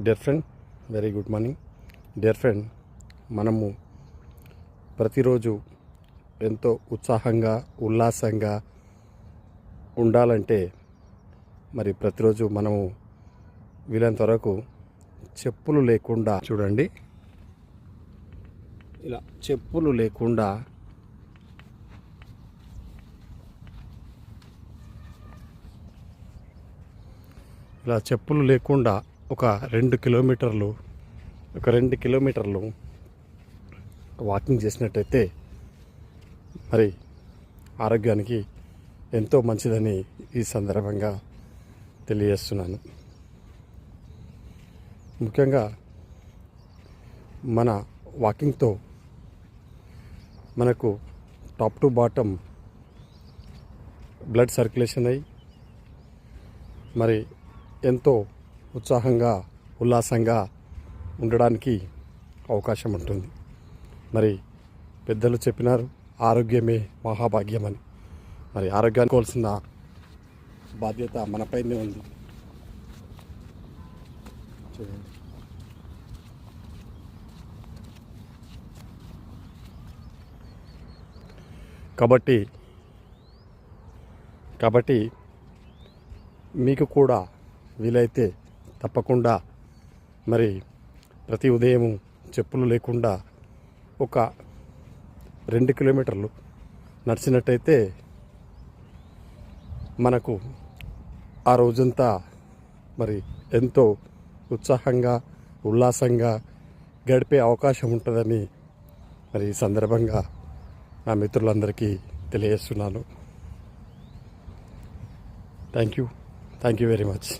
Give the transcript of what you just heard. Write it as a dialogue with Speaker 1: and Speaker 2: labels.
Speaker 1: Dear friend, very good morning. Dear friend, మనము ప్రతిరోజు ఎంతో ఉత్సాహంగా ఉల్లాసంగా ఉండాలంటే మరి ప్రతిరోజు మనము వీలైనంత వరకు చెప్పులు లేకుండా చూడండి, ఇలా చెప్పులు లేకుండా ఒక 2 కిలోమీటర్లు వాకింగ్ చేసినట్టయితే మరి ఆరోగ్యానికి ఎంతో మంచిదని ఈ సందర్భంగా తెలియజేస్తున్నాను. ముఖ్యంగా మన వాకింగ్తో మనకు top to bottom blood circulation అయ్యి మరి ఎంతో ఉత్సాహంగా ఉల్లాసంగా ఉండడానికి అవకాశం ఉంటుంది. మరి పెద్దలు చెప్పినారు, ఆరోగ్యమే మహాభాగ్యం అని. మరి ఆరోగ్యానికి కోల్సిన బాధ్యత మనపైనే ఉంది. చూడండి, కాబట్టి మీకు కూడా వీలైతే తప్పకుండా మరి ప్రతి ఉదయం చెప్పులు లేకుండా ఒక 2 కిలోమీటర్లు నడిచినట్టయితే మనకు ఆ రోజంతా మరి ఎంతో ఉత్సాహంగా ఉల్లాసంగా గడిపే అవకాశం ఉంటుందని మరి ఈ సందర్భంగా నా మిత్రులందరికీ తెలియజేస్తున్నాను. Thank you very much.